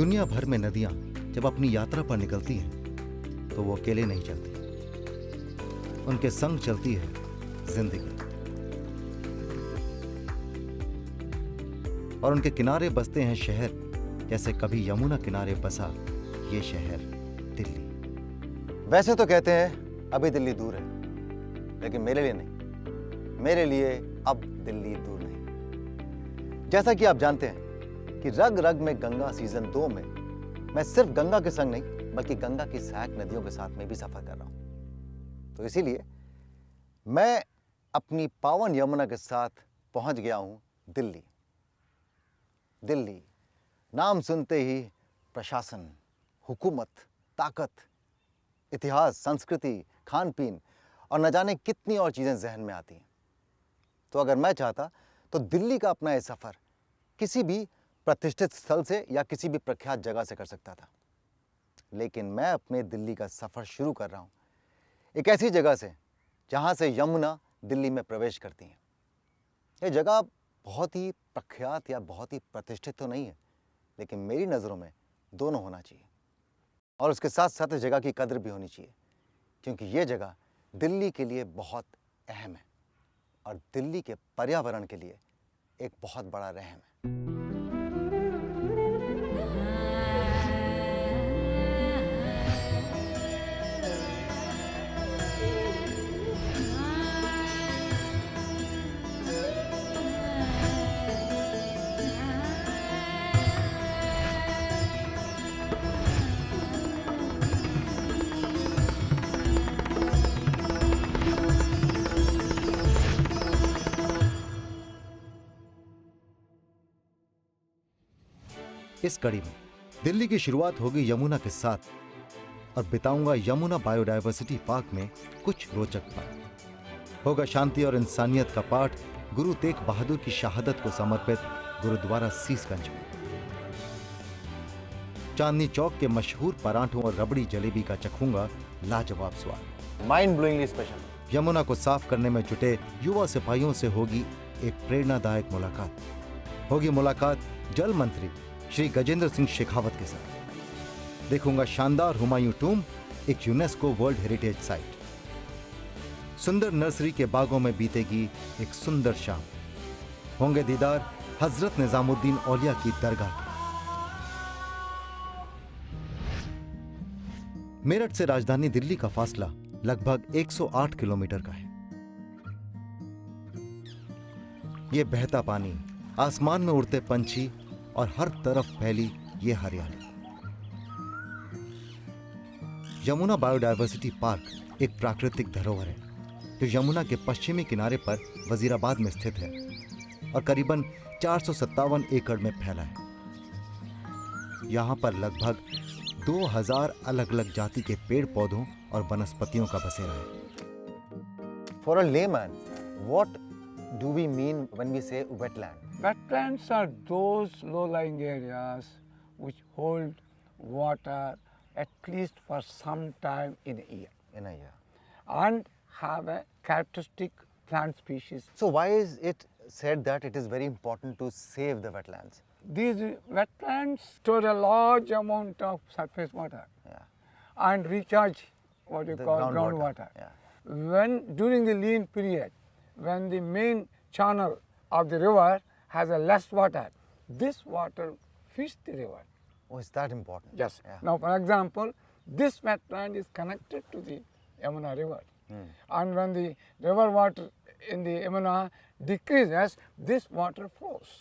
दुनिया भर में नदियां जब अपनी यात्रा पर निकलती हैं तो वो अकेले नहीं चलती, उनके संग चलती है जिंदगी। और उनके किनारे बसते हैं शहर, जैसे कभी यमुना किनारे बसा ये शहर दिल्ली। वैसे तो कहते हैं अभी दिल्ली दूर है, लेकिन मेरे लिए नहीं। मेरे लिए अब दिल्ली दूर नहीं। जैसा कि आप जानते हैं कि रग रग में गंगा सीजन 2 में मैं सिर्फ गंगा के संग नहीं बल्कि गंगा की सहायक नदियों के साथ में भी सफर कर रहा हूं। तो इसीलिए मैं अपनी पावन यमुना के साथ पहुंच गया हूं दिल्ली। दिल्ली नाम सुनते ही प्रशासन, हुकूमत, ताकत, इतिहास, संस्कृति, खान पीन और न जाने कितनी और चीज़ें जहन में आती हैं। तो अगर मैं चाहता तो दिल्ली का अपना ये सफ़र किसी भी प्रतिष्ठित स्थल से या किसी भी प्रख्यात जगह से कर सकता था, लेकिन मैं अपने दिल्ली का सफ़र शुरू कर रहा हूँ एक ऐसी जगह से जहाँ से यमुना दिल्ली में प्रवेश करती हैं। ये जगह बहुत ही प्रख्यात या बहुत ही प्रतिष्ठित तो नहीं है, लेकिन मेरी नज़रों में दोनों होना चाहिए और उसके साथ साथ इस जगह की कद्र भी होनी चाहिए, क्योंकि ये जगह दिल्ली के लिए बहुत अहम है और दिल्ली के पर्यावरण के लिए एक बहुत बड़ा रहम है। इस कड़ी में दिल्ली की शुरुआत होगी यमुना के साथ और बिताऊंगा यमुना बायोडायवर्सिटी पार्क में कुछ रोचक पल। होगा शांति और इंसानियत का पाठ गुरु तेग बहादुर की शहादत को समर्पित गुरुद्वारा सीसगंज में। चांदनी चौक के मशहूर परांठों और रबड़ी जलेबी का चखूंगा लाजवाब स्वाद। Mind blowingly special. यमुना को साफ करने में जुटे युवा सिपाहियों से होगी एक प्रेरणादायक मुलाकात। होगी मुलाकात जल मंत्री श्री गजेंद्र सिंह शेखावत के साथ। देखूंगा शानदार हुमायूं टूम, एक यूनेस्को वर्ल्ड हेरिटेज साइट। सुंदर नर्सरी के बागों में बीतेगी एक सुंदर शाम। होंगे दीदार हजरत निजामुद्दीन औलिया की दरगाह के। मेरठ से राजधानी दिल्ली का फासला लगभग 108 किलोमीटर का है। ये बहता पानी, आसमान में उड़ते पंछी और हर तरफ फैली ये हरियाली। यमुना बायोडायवर्सिटी पार्क एक प्राकृतिक धरोहर है जो यमुना के पश्चिमी किनारे पर वजीराबाद में स्थित है और करीबन 457 एकड़ में फैला है। यहां पर लगभग 2000 अलग अलग जाति के पेड़ पौधों और वनस्पतियों का बसेरा है। For a layman, what do we mean when we say wetland? Wetlands are those low-lying areas which hold water at least for some time in a year In a year. and have a characteristic plant species. So why is it said that it is very important to save the wetlands? These wetlands store a large amount of surface water Yeah. and recharge what you The call groundwater, groundwater. yeah. When during the lean period, when the main channel of the river has a less water, this water feeds the river. Oh, is that important? Yes. Yeah. Now, for example, this wetland is connected to the Yamuna river. And when the river water in the Yamuna decreases, this water flows.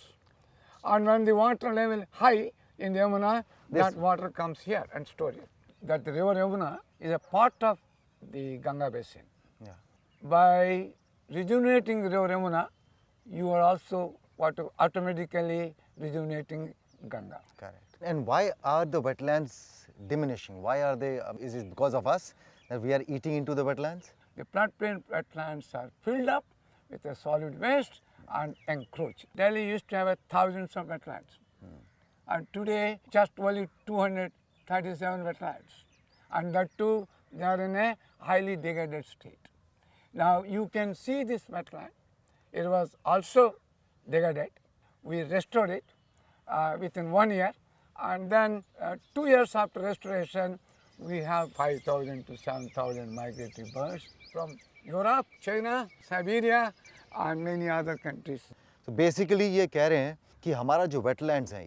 And when the water level high in the Yamuna, that water comes here and stores it. That the river Yamuna is a part of the Ganga basin. Yeah. By rejuvenating the river Yamuna, you are also automatically rejuvenating Ganga. Correct. And why are the wetlands diminishing? Why are they? Is it because of us that we are eating into the wetlands? The floodplain wetlands are filled up with a solid waste and encroach. Delhi used to have thousands of wetlands, and today just only 237 wetlands, and that too they are in a highly degraded state. Now you can see this wetland. It was also degraded. We restored it within 1 year, And then 2 years after restoration, we have 5,000 to 7,000 migratory birds from Europe, China, Siberia, and many other countries. तो basically ये कह रहे हैं कि हमारा जो wetlands हैं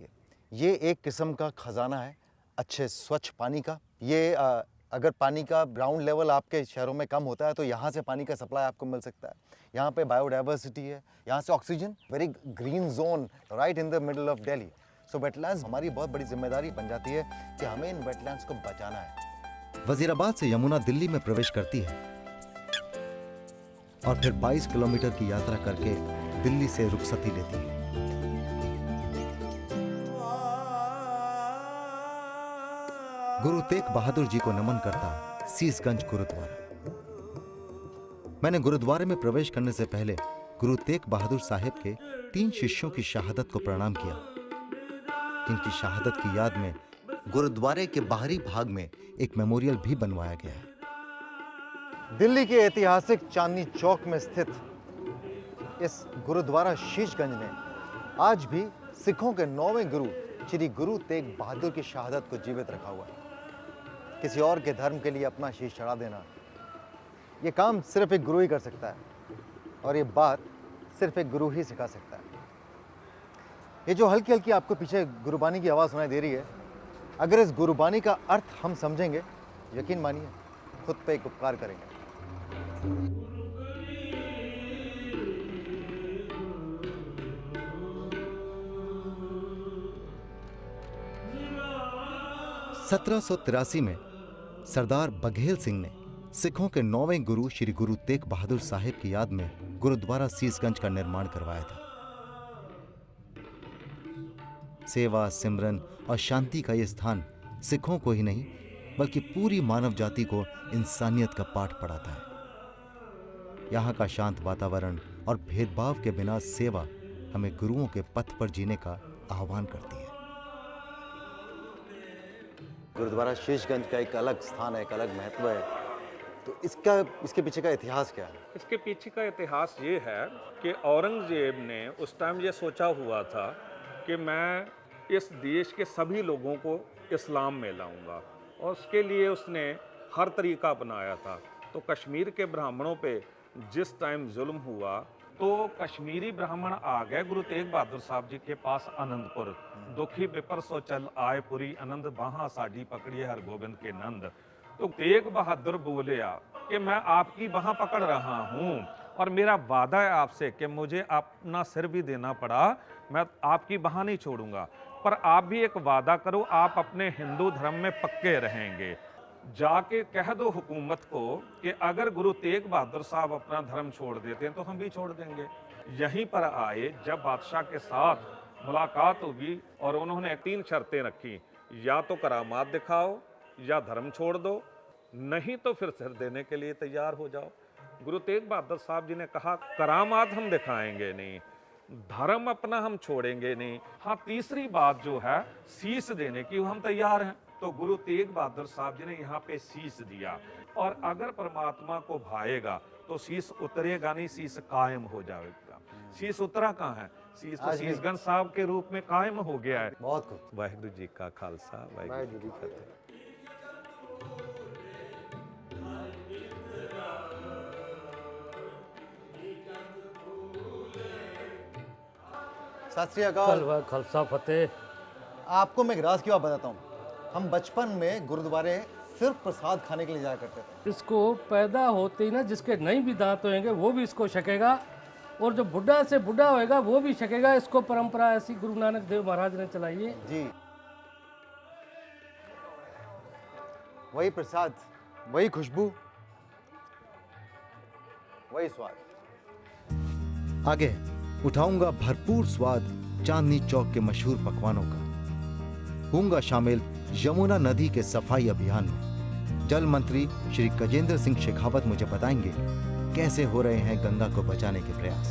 ये एक किस्म का खजाना है अच्छे स्वच्छ पानी का। ये अगर पानी का ग्राउंड लेवल आपके शहरों में कम होता है तो यहाँ से पानी का सप्लाई आपको मिल सकता है। यहाँ पे बायोडाइवर्सिटी है, यहाँ से oxygen, very green zone right in the middle of Delhi. So wetlands हमारी बहुत बड़ी जिम्मेदारी बन जाती है कि हमें इन वेटलैंड्स को बचाना है। वजीराबाद से यमुना दिल्ली में प्रवेश करती है और फिर 22 किलोमीटर की यात्रा करके दिल्ली से रुखसती लेती है। गुरु तेग बहादुर जी को नमन करता सीसगंज गुरुद्वारा। मैंने गुरुद्वारे में प्रवेश करने से पहले गुरु तेग बहादुर साहिब के 3 शिष्यों की शहादत को प्रणाम किया, जिनकी शहादत की याद में गुरुद्वारे के बाहरी भाग में एक मेमोरियल भी बनवाया गया है। दिल्ली के ऐतिहासिक चांदनी चौक में स्थित इस गुरुद्वारा शीशगंज ने आज भी सिखों के 9वें गुरु श्री गुरु तेग बहादुर की शहादत को जीवित रखा हुआ है। किसी और के धर्म के लिए अपना शीश चढ़ा देना, ये काम सिर्फ एक गुरु ही कर सकता है और ये बात सिर्फ एक गुरु ही सिखा सकता है। ये जो हल्की हल्की आपको पीछे गुरुबानी की आवाज़ सुनाई दे रही है, अगर इस गुरुबानी का अर्थ हम समझेंगे, यकीन मानिए खुद पे एक उपकार करेंगे। (1783) में सरदार बघेल सिंह ने सिखों के 9वें गुरु श्री गुरु तेग बहादुर साहिब की याद में गुरुद्वारा सीसगंज का निर्माण करवाया था। सेवा, सिमरन और शांति का यह स्थान सिखों को ही नहीं बल्कि पूरी मानव जाति को इंसानियत का पाठ पढ़ाता है। यहाँ का शांत वातावरण और भेदभाव के बिना सेवा हमें गुरुओं के पथ पर जीने का आह्वान करती है। गुरुद्वारा शीशगंज का एक अलग स्थान है, एक अलग महत्व है, तो इसके पीछे का इतिहास क्या है? इसके पीछे का इतिहास ये है कि औरंगजेब ने उस टाइम ये सोचा हुआ था कि मैं इस देश के सभी लोगों को इस्लाम में लाऊंगा, और उसके लिए उसने हर तरीका अपनाया था। तो कश्मीर के ब्राह्मणों पे जिस टाइम जुल्म हुआ तो कश्मीरी ब्राह्मण आ गए गुरु तेग बहादुर साहब जी के पास आनंदपुर। दुखी विपर सो चल आए पुरी आनंद बाहा साड़ी पकड़िए हर गोविंद के नंद। तो तेग बहादुर बोलिया कि मैं आपकी बाह पकड़ रहा हूँ और मेरा वादा है आपसे कि मुझे अपना सिर भी देना पड़ा, मैं आपकी बाह नहीं छोड़ूंगा, पर आप भी एक वादा करो, आप अपने हिंदू धर्म में पक्के रहेंगे। जाके कह दो हुकूमत को कि अगर गुरु तेग बहादुर साहब अपना धर्म छोड़ देते हैं तो हम भी छोड़ देंगे। यहीं पर आए जब बादशाह के साथ मुलाकात होगी और उन्होंने 3 शर्तें रखी, या तो करामात दिखाओ, या धर्म छोड़ दो, नहीं तो फिर सिर देने के लिए तैयार हो जाओ। गुरु तेग बहादुर साहब जी ने कहा करामात हम दिखाएंगे नहीं, धर्म अपना हम छोड़ेंगे नहीं, हाँ तीसरी बात जो है शीश देने की हम तैयार हैं। तो गुरु तेग बहादुर साहब जी ने यहाँ पे शीश दिया, और अगर परमात्मा को भाएगा तो शीश उतरेगा नहीं, शीश कायम हो जाएगा। शीश उतरा कहाँ है? शीश तो शीशगंज साहब के रूप में कायम हो गया है। बहुत खूब। वाहिगुरु जी का खालसा, वाहिगुरु जी की फतेह। सत श्री अकाल। खालसा फतेह। आपको मैं एक राज की बात बताता हूँ, हम बचपन में गुरुद्वारे सिर्फ प्रसाद खाने के लिए जाया करते थे। इसको पैदा होते ही ना जिसके नहीं भी दांत होंगे वो भी इसको छकेगा, और जो बुढ़ा से बुढ़ा होएगा वो भी छकेगा। इसको परंपरा ऐसी गुरु नानक देव महाराज ने चलाई है जी। वही प्रसाद, वही खुशबू, वही स्वाद। आगे उठाऊंगा भरपूर स्वाद चांदनी चौक के मशहूर पकवानों का। होऊंगा शामिल यमुना नदी के सफाई अभियान में। जल मंत्री श्री गजेंद्र सिंह शेखावत मुझे बताएंगे कैसे हो रहे हैं गंगा को बचाने के प्रयास।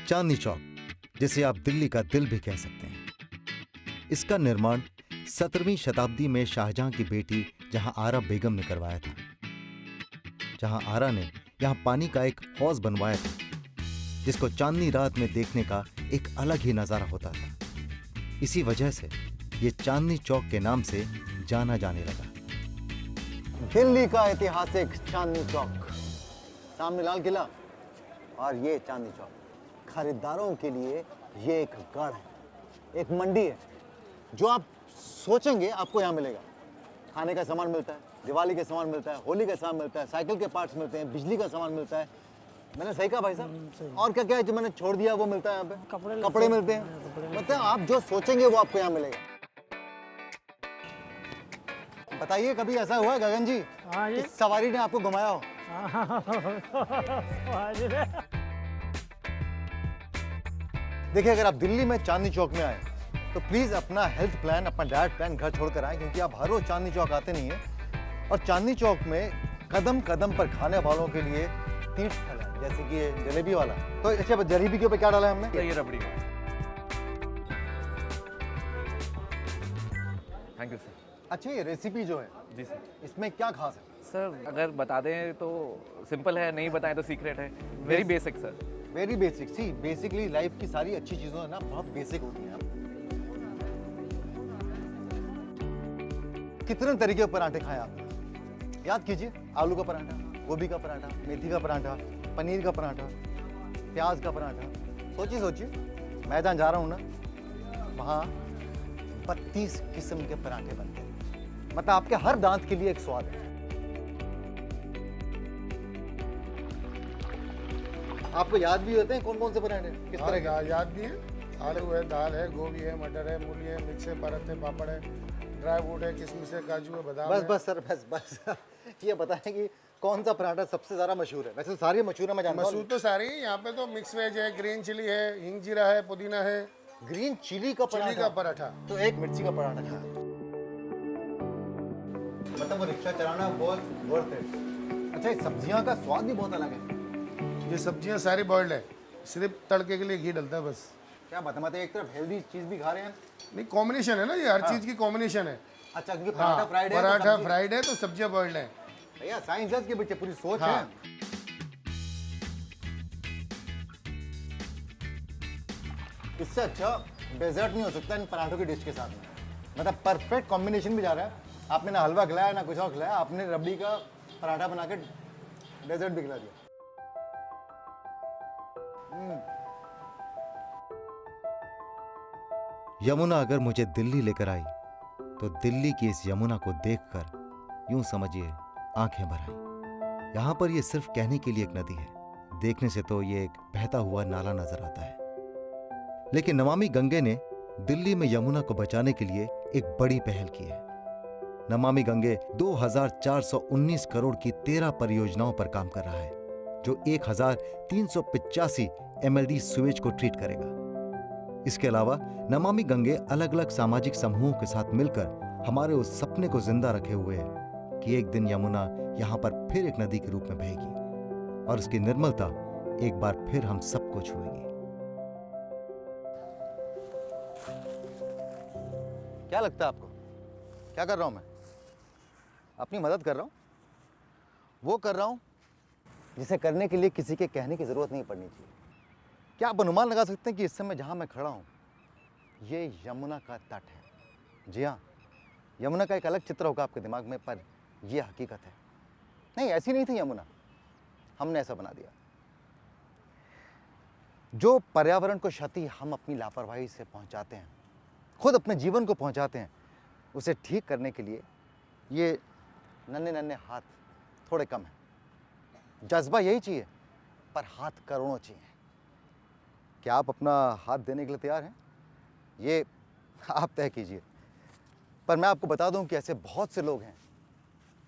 चांदनी चौक, जिसे आप दिल्ली का दिल भी कह सकते हैं, इसका निर्माण 17वीं शताब्दी में शाहजहां की बेटी जहां आरा बेगम ने करवाया था। जहां आरा ने यहां पानी का एक हौज बनवाया था, जिसको चांदनी रात में देखने का एक अलग ही नजारा होता था। इसी वजह से ये चांदनी चौक के नाम से जाना जाने लगा। दिल्ली का ऐतिहासिक चांदनी चौक, सामने लाल किला और ये चांदनी चौक। खरीदारों के लिए ये एक गढ़ है, एक मंडी है। जो आप सोचेंगे आपको यहाँ मिलेगा। खाने का सामान मिलता है, दिवाली का सामान मिलता है, होली का सामान मिलता है, साइकिल के पार्ट्स मिलते हैं, बिजली का सामान मिलता है। मैंने सही कहा भाई साहब? और क्या क्या है जो मैंने छोड़ दिया वो मिलता है यहाँ पे? कपड़े मिलते हैं। मतलब आप जो सोचेंगे वो आपको यहाँ मिलेगा। बताइए कभी ऐसा हुआ है गगन जी कि सवारी ने आपको घुमाया हो? देखिए, अगर आप दिल्ली में चांदनी चौक में आए तो प्लीज अपना हेल्थ प्लान, अपना डाइट प्लान घर छोड़कर आए, क्योंकि आप हर रोज चांदनी चौक आते नहीं है। और चांदनी चौक में कदम कदम पर खाने वालों के लिए तीर्थ स्थल है, जैसे कि ये जलेबी वाला। तो अच्छा, जलेबी के ऊपर क्या डाला है हमने? ये रबड़ी। Thank you sir. अच्छा, ये रेसिपी जो है जी सर। इसमें क्या खास है? सर अगर बता दें तो सिंपल है, नहीं बताएं तो सीक्रेट है। Very basic sir. Very basic. See basically life की सारी अच्छी चीज़ों ना बहुत बेसिक होती हैं। कितने तरीके के पराठे खाए आपने? याद कीजिए, आलू का पराठा, गोभी का पराठा, मेथी का पराठा, पनीर का पराठा, प्याज का पराठा। सोचिए सोचिए, मैं जहाँ जा रहा हूँ ना वहाँ 32 किस्म के पराठे बनते हैं। मतलब आपके हर दांत के लिए एक स्वाद है। आपको याद भी होते हैं कौन कौन से पराठे किस तरह के? याद भी है। आलू है, दाल है, गोभी है, मटर है, मूली है, मिक्स है, परत है, पापड़ है, ड्राई फ्रूट है, किशमिश है, काजू है, बादाम बस है। बस सर, बस ये बताएं कि कौन सा पराठा सबसे ज्यादा मशहूर है? वैसे सारी मशहूर है, मैं जानता मसूर हूँ। तो सारी हैं। यहाँ पे तो मिक्स वेज है, ग्रीन चिली है, हिंग जीरा है, पुदीना है, ग्रीन चिली का चिली का पराठा। तो एक मिर्ची का पराठा खाया। मतलब वो रिक्शा चलाना बहुत वर्थ है। अच्छा, इस सब्जियां का स्वाद भी बहुत अलग है। ये सब्जियाँ सारी बॉइल्ड है, सिर्फ तड़के के लिए घी डलता है बस। क्या बात है, मतलब एक तरफ हेल्दी चीज भी खा रहे हैं। नहीं, कॉम्बिनेशन है ना, ये हर चीज की कॉम्बिनेशन है। अच्छा, क्योंकि पराठा फ्राइड है, पराठा फ्राइड है तो सब्जियाँ बॉइल्ड है। भैया साइंस के बच्चे पूरी सोच हाँ। है। इससे अच्छा डेजर्ट नहीं हो सकता इन पराठों की डिश के साथ में। मतलब परफेक्ट कॉम्बिनेशन भी जा रहा है। आपने ना हलवा खिलाया ना कुछ और खिलाया, आपने रबड़ी का पराठा बना के डेजर्ट भी खिला दिया। यमुना अगर मुझे दिल्ली लेकर आई तो दिल्ली की इस यमुना को देखकर यूं समझिए आंखें भर आई। यहां पर यह सिर्फ कहने के लिए एक नदी है, देखने से तो ये एक बहता हुआ नाला नजर आता है। लेकिन नमामि गंगे ने दिल्ली में यमुना को बचाने के लिए एक बड़ी पहल की है। नमामि गंगे 2419 करोड़ की 13 परियोजनाओं पर काम कर रहा है, जो 1385 MLD सुएज को ट्रीट करेगा। इसके अलावा नमामि गंगे अलग अलग सामाजिक समूहों के साथ मिलकर हमारे उस सपने को जिंदा रखे हुए है कि एक दिन यमुना यहां पर फिर एक नदी के रूप में बहेगी और उसकी निर्मलता एक बार फिर हम सबको छुएगी। क्या लगता है आपको, क्या कर रहा हूं मैं? अपनी मदद कर रहा हूं। वो कर रहा हूं जिसे करने के लिए किसी के कहने की जरूरत नहीं पड़नी चाहिए। क्या आप अनुमान लगा सकते हैं कि इस समय जहां मैं खड़ा हूं ये यमुना का तट है? जी हाँ, यमुना का एक अलग चित्र होगा आपके दिमाग में, पर यह हकीकत है। नहीं, ऐसी नहीं थी यमुना, हमने ऐसा बना दिया। जो पर्यावरण को क्षति हम अपनी लापरवाही से पहुंचाते हैं, खुद अपने जीवन को पहुंचाते हैं, उसे ठीक करने के लिए ये नन्हे नन्हे हाथ थोड़े कम हैं। जज्बा यही चाहिए, पर हाथ करोड़ों चाहिए। क्या आप अपना हाथ देने के लिए तैयार हैं? ये आप तय कीजिए। पर मैं आपको बता दूं कि ऐसे बहुत से लोग हैं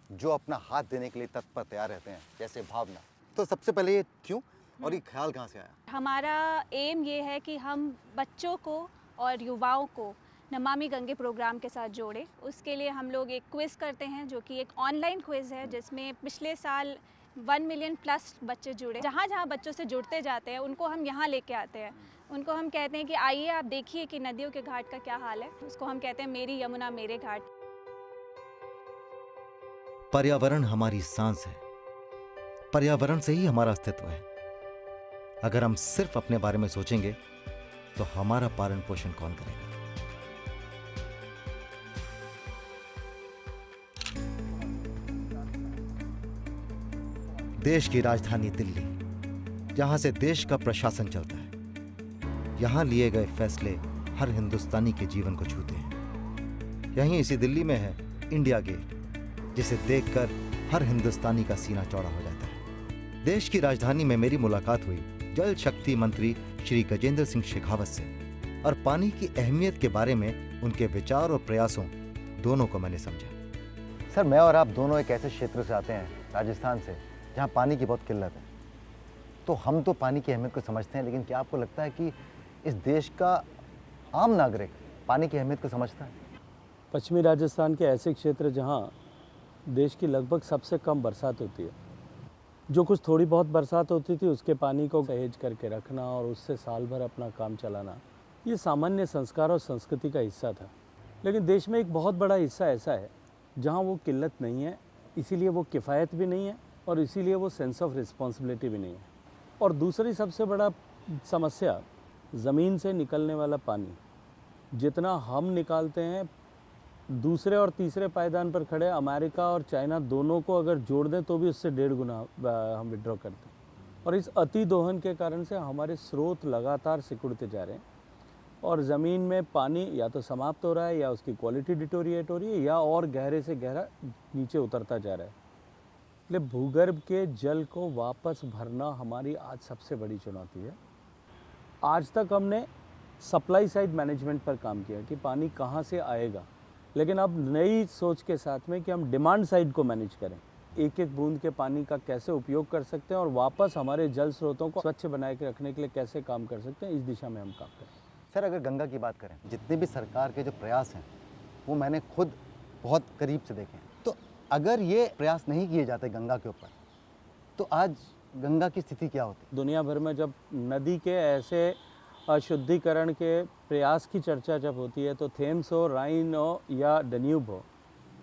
जो अपना हाथ देने के लिए तत्पर तैयार रहते हैं, जैसे भावना। तो सबसे पहले ये क्यों और ये ख्याल कहाँ से आया? हमारा एम ये है कि हम बच्चों को और युवाओं को नमामि गंगे प्रोग्राम के साथ जोड़ें। उसके लिए हम लोग एक क्विज़ करते हैं जो कि एक ऑनलाइन क्विज़ है, जिसमें पिछले साल 1 मिलियन प्लस बच्चे जुड़े। जहाँ जहाँ बच्चों से जुड़ते जाते हैं उनको हम यहाँ लेके आते हैं। उनको हम कहते हैं कि आइए आप देखिए कि नदियों के घाट का क्या हाल है। उसको हम कहते हैं मेरी यमुना मेरे घाट। पर्यावरण हमारी सांस है, पर्यावरण से ही हमारा अस्तित्व है। अगर हम सिर्फ अपने बारे में सोचेंगे तो हमारा पालन पोषण कौन करेगा? देश की राजधानी दिल्ली, जहां से देश का प्रशासन चलता है। यहां लिए गए फैसले हर हिंदुस्तानी के जीवन को छूते हैं। यहीं इसी दिल्ली में है इंडिया गेट, जिसे देखकर हर हिंदुस्तानी का सीना चौड़ा हो जाता है। देश की राजधानी में मेरी मुलाकात हुई जल शक्ति मंत्री श्री गजेंद्र सिंह शेखावत से, और पानी की अहमियत के बारे में उनके विचार और प्रयासों दोनों को मैंने समझा। सर, मैं और आप दोनों एक ऐसे क्षेत्र से आते हैं, राजस्थान से, जहाँ पानी की बहुत किल्लत है। तो हम तो पानी की अहमियत को समझते हैं, लेकिन क्या आपको लगता है कि इस देश का आम नागरिक पानी की अहमियत को समझता है? पश्चिमी राजस्थान के ऐसे क्षेत्र जहाँ देश की लगभग सबसे कम बरसात होती है, जो कुछ थोड़ी बहुत बरसात होती थी उसके पानी को सहेज करके रखना और उससे साल भर अपना काम चलाना, ये सामान्य संस्कार और संस्कृति का हिस्सा था। लेकिन देश में एक बहुत बड़ा हिस्सा ऐसा है जहाँ वो किल्लत नहीं है, इसीलिए वो किफ़ायत भी नहीं है और इसीलिए वो सेंस ऑफ रिस्पॉन्सिबिलिटी भी नहीं है। और दूसरी सबसे बड़ा समस्या ज़मीन से निकलने वाला पानी, जितना हम निकालते हैं, दूसरे और तीसरे पायदान पर खड़े अमेरिका और चाइना दोनों को अगर जोड़ दें तो भी उससे 1.5 गुना हम विड्रॉ करते हैं। और इस अति दोहन के कारण से हमारे स्रोत लगातार सिकुड़ते जा रहे हैं और ज़मीन में पानी या तो समाप्त हो रहा है या उसकी क्वालिटी डिटोरिएट हो रही है या और गहरे से गहरा नीचे उतरता जा रहा है। इसलिए भूगर्भ के जल को वापस भरना हमारी आज सबसे बड़ी चुनौती है। आज तक हमने सप्लाई साइड मैनेजमेंट पर काम किया कि पानी कहाँ से आएगा, लेकिन अब नई सोच के साथ में कि हम डिमांड साइड को मैनेज करें, एक एक बूंद के पानी का कैसे उपयोग कर सकते हैं और वापस हमारे जल स्रोतों को स्वच्छ बनाए के रखने के लिए कैसे काम कर सकते हैं, इस दिशा में हम काम करें। सर, अगर गंगा की बात करें, जितने भी सरकार के जो प्रयास हैं वो मैंने खुद बहुत करीब से देखे हैं। तो अगर ये प्रयास नहीं किए जाते गंगा के ऊपर, तो आज गंगा की स्थिति क्या होती? दुनिया भर में जब नदी के ऐसे अशुद्धिकरण के प्रयास की चर्चा जब होती है तो थेम्स हो, राइन हो या डन्यूब हो,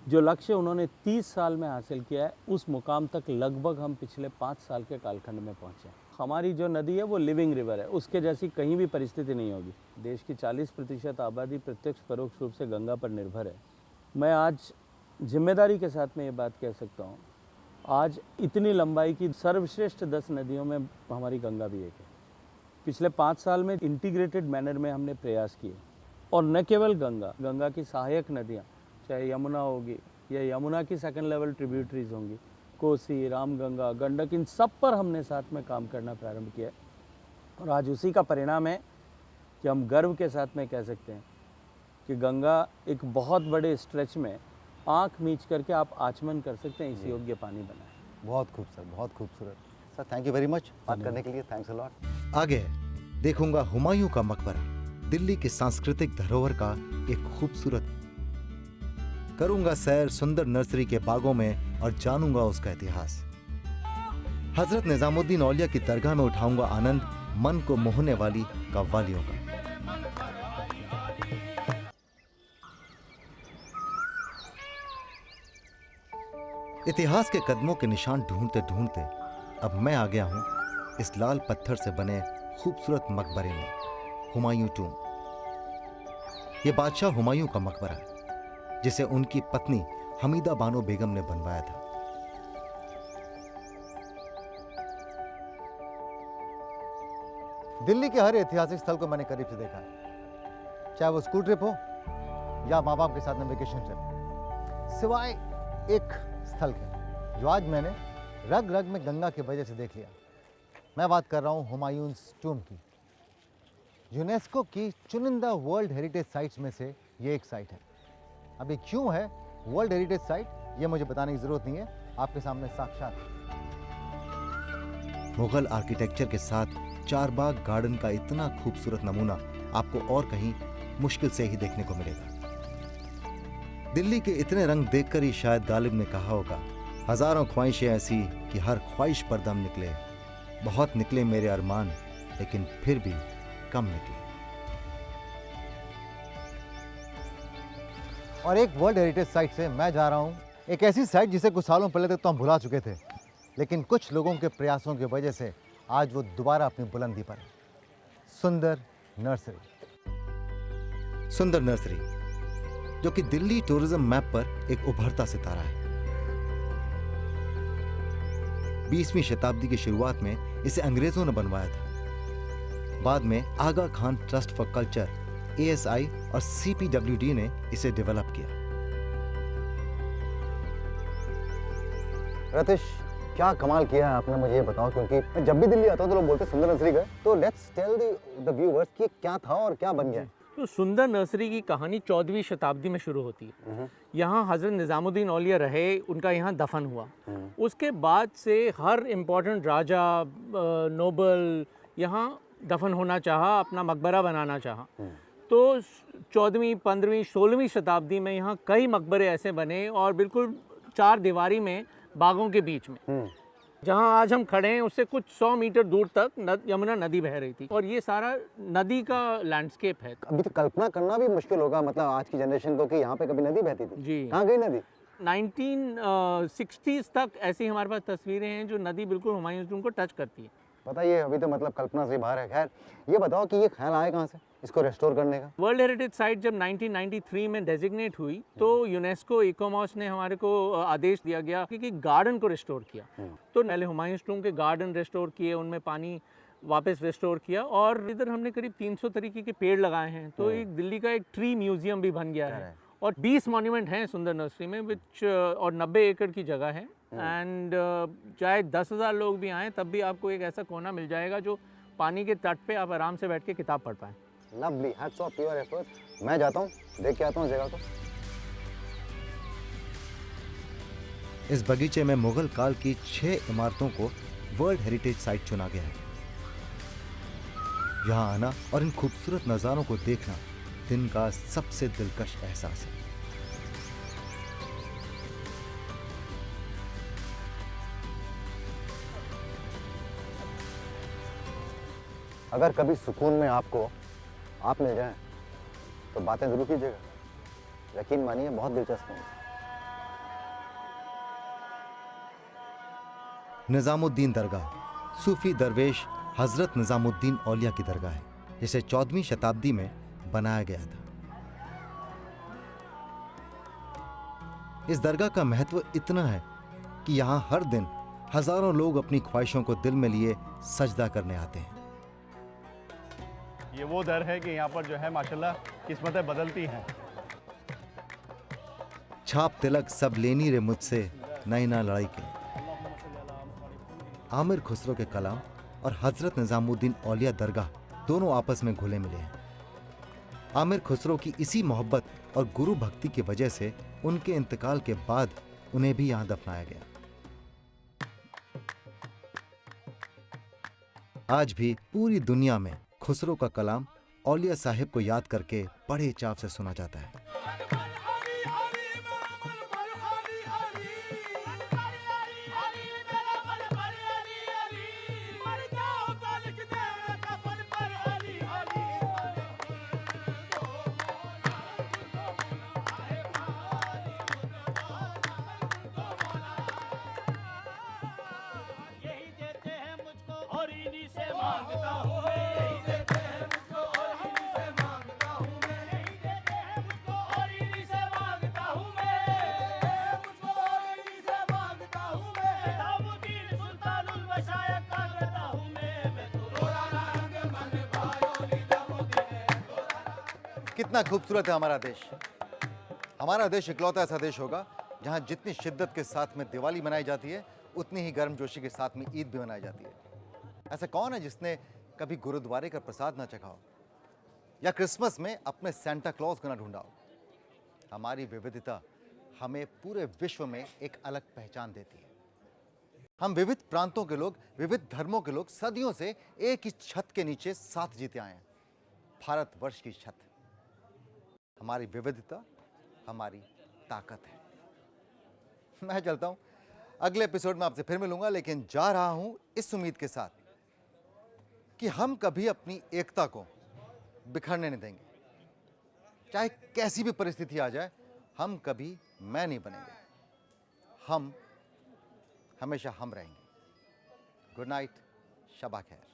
जो लक्ष्य उन्होंने 30 साल में हासिल किया है, उस मुकाम तक लगभग हम पिछले 5 साल के कालखंड में पहुँचे। हमारी जो नदी है वो लिविंग रिवर है, उसके जैसी कहीं भी परिस्थिति नहीं होगी। देश की 40% आबादी प्रत्यक्ष परोक्ष रूप से गंगा पर निर्भर है। मैं आज जिम्मेदारी के साथ में ये बात कह सकता हूँ, आज इतनी लंबाई की सर्वश्रेष्ठ 10 नदियों में हमारी गंगा भी एक है। पिछले 5 साल में इंटीग्रेटेड मैनर में हमने प्रयास किए और न केवल गंगा, गंगा की सहायक नदियाँ, चाहे यमुना होगी या यमुना की सेकंड लेवल ट्रिब्यूटरीज होंगी, कोसी, रामगंगा, गंडक, इन सब पर हमने साथ में काम करना प्रारंभ किया और आज उसी का परिणाम है कि हम गर्व के साथ में कह सकते हैं कि गंगा एक बहुत बड़े स्ट्रेच में आँख मीच करके आप आचमन कर सकते हैं, इस योग्य पानी बना है। बहुत खूब सर, बहुत खूबसूरत। Sir, thank you very much बात करने के लिए, थैंक्स अ लॉट। आगे देखूंगा हुमायूं का मकबरा, दिल्ली की सांस्कृतिक धरोहर का एक खूबसूरत। करूंगा सैर सुंदर नर्सरी के बागों में और जानूंगा उसका इतिहास। हजरत निजामुद्दीन औलिया की दरगाह में उठाऊंगा आनंद, मन को मोहने वाली कव्वालियों का। इतिहास के कदमों के निशान ढूंढते ढूंढते अब मैं आ गया हूं इस लाल पत्थर से बने खूबसूरत मकबरे में, हुमायूं टूम। यह बादशाह हुमायूं का मकबरा है, जिसे उनकी पत्नी हमीदा बानो बेगम ने बनवाया था। दिल्ली के हर ऐतिहासिक स्थल को मैंने करीब से देखा है, चाहे वो स्कूल ट्रिप हो या माँ बाप के साथ में वेकेशन ट्रिप, सिवाय एक स्थल के जो आज मैंने रग रग में गंगा की वजह से देख लिया। मैं बात कर रहा हूँ हुमायूंस टूम की। यूनेस्को की चुनिंदा वर्ल्ड हेरिटेज साइट्स में से ये एक साइट है। अभी क्यों है वर्ल्ड हेरिटेज साइट, ये मुझे बताने की जरूरत नहीं है, आपके सामने साक्षात। मुगल आर्किटेक्चर के साथ चारबाग गार्डन का इतना खूबसूरत नमूना आपको और कहीं मुश्किल से ही देखने को मिलेगा। दिल्ली के इतने रंग देखकर ही शायद गालिब ने कहा होगा, हजारों ख्वाहिशें ऐसी कि हर ख्वाहिश पर दम निकले, बहुत निकले मेरे अरमान लेकिन फिर भी कम निकले। और एक वर्ल्ड हेरिटेज साइट से मैं जा रहा हूँ एक ऐसी साइट जिसे कुछ सालों पहले तक तो हम भुला चुके थे, लेकिन कुछ लोगों के प्रयासों की वजह से आज वो दोबारा अपनी बुलंदी पर है। सुंदर नर्सरी। सुंदर नर्सरी, जो कि दिल्ली टूरिज्म मैप पर एक उभरता सितारा है। 20वीं शताब्दी की शुरुआत में इसे अंग्रेजों ने बनवाया था। बाद में Aga Khan trust for culture, ASI और CPWD ने इसे डेवलप किया। रतीश, क्या कमाल किया है आपने, मुझे ये बताओ, क्योंकि मैं जब भी दिल्ली आता हूँ तो लोग बोलते हैं सुंदर नर्सरी गए। तो लेट्स टेल द व्यूअर्स कि क्या था और क्या बन गया। तो सुंदर नर्सरी की कहानी 14वीं शताब्दी में शुरू होती है। यहाँ हज़रत निज़ामुद्दीन औलिया रहे, उनका यहाँ दफन हुआ। उसके बाद से हर इम्पोर्टेंट राजा, नोबल यहाँ दफन होना चाहा, अपना मकबरा बनाना चाहा। तो 14वीं, 15वीं, 16वीं शताब्दी में यहाँ कई मकबरे ऐसे बने और बिल्कुल चार दीवारी में, बागों के बीच में, जहाँ आज हम खड़े हैं उससे कुछ 100 मीटर दूर तक यमुना नदी बह रही थी और ये सारा नदी का लैंडस्केप है। अभी तो कल्पना करना भी मुश्किल होगा, मतलब आज की जनरेशन को, कि यहाँ पे कभी नदी बहती थी। जी। कहाँ गई नदी? 1960s तक ऐसी हमारे पास तस्वीरें हैं जो नदी बिल्कुल हुमायूं टूम को टच करती है। पता ये अभी तो मतलब कल्पना से बाहर है। खैर, ये बताओ कि ये ख्याल आया कहाँ से इसको रेस्टोर करने का? वर्ल्ड हेरिटेज साइट जब 1993 में डेजिग्नेट हुई तो यूनेस्को इकोमॉस ने हमारे को आदेश दिया गया कि गार्डन को रिस्टोर किया। तो पहले हुमायूं टूम के गार्डन रिस्टोर किए, उनमें पानी वापस रिस्टोर किया और इधर हमने करीब 300 तरीके के पेड़ लगाए हैं। तो एक दिल्ली का एक ट्री म्यूजियम भी बन गया है और 20 मॉन्यूमेंट हैं सुंदर नर्सरी में, विच और 90 एकड़ की जगह है। एंड चाहे 10,000 लोग भी आएँ तब भी आपको एक ऐसा कोना मिल जाएगा जो पानी के तट पे आप आराम से बैठ के किताब पढ़ पाएँ। Lovely, hats off your effort. मैं जाता हूँ, देख के आता हूँ जगह को। इस बगीचे में मुगल काल की 6 इमारतों को वर्ल्ड हेरिटेज साइट चुना गया है। यहाँ आना और इन खूबसूरत नज़ारों को देखना दिन का सबसे दिलकश एहसास है। अगर कभी सुकून में आपको आप मिल जाएं तो बातें जरूर कीजिएगा। यकीन मानिए बहुत दिलचस्प है। निजामुद्दीन दरगाह सूफी दरवेश हजरत निजामुद्दीन औलिया की दरगाह है, जिसे 14वीं शताब्दी में बनाया गया था। इस दरगाह का महत्व इतना है कि यहाँ हर दिन हजारों लोग अपनी ख्वाहिशों को दिल में लिए सजदा करने आते हैं। ये वो दर है कि यहाँ पर जो है माशाल्लाह किस्मतें बदलती हैं। छाप तिलक सब लेनी रे मुझसे नई ना लड़ाई के आमिर खुसरो के कलाम और हजरत निजामुद्दीन औलिया दरगाह दोनों आपस में घुले मिले हैं। आमिर खुसरो की इसी मोहब्बत और गुरु भक्ति की वजह से उनके इंतकाल के बाद उन्हें भी यहाँ दफनाया गया। आज भी पूरी दुनिया में खुसरो का कलाम औलिया साहिब को याद करके बड़े चाव से सुना जाता है। कितना खूबसूरत है हमारा देश। हमारा देश इकलौता ऐसा देश होगा जहां जितनी शिद्दत के साथ में दिवाली मनाई जाती है उतनी ही गर्मजोशी के साथ में ईद भी मनाई जाती है। ऐसा कौन है जिसने कभी गुरुद्वारे का प्रसाद ना चखा हो या क्रिसमस में अपने सेंटा क्लॉज को ना ढूंढा हो? हमारी विविधता हमें पूरे विश्व में एक अलग पहचान देती है। हम विविध प्रांतों के लोग, विविध धर्मों के लोग सदियों से एक ही छत के नीचे साथ जीते आए हैं। भारतवर्ष की छत, हमारी विविधता हमारी ताकत है। मैं चलता हूं, अगले एपिसोड में आपसे फिर मिलूंगा, लेकिन जा रहा हूं इस उम्मीद के साथ कि हम कभी अपनी एकता को बिखरने नहीं देंगे। चाहे कैसी भी परिस्थिति आ जाए, हम कभी मैं नहीं बनेंगे। हम हमेशा हम रहेंगे। गुड नाइट, शबा खैर।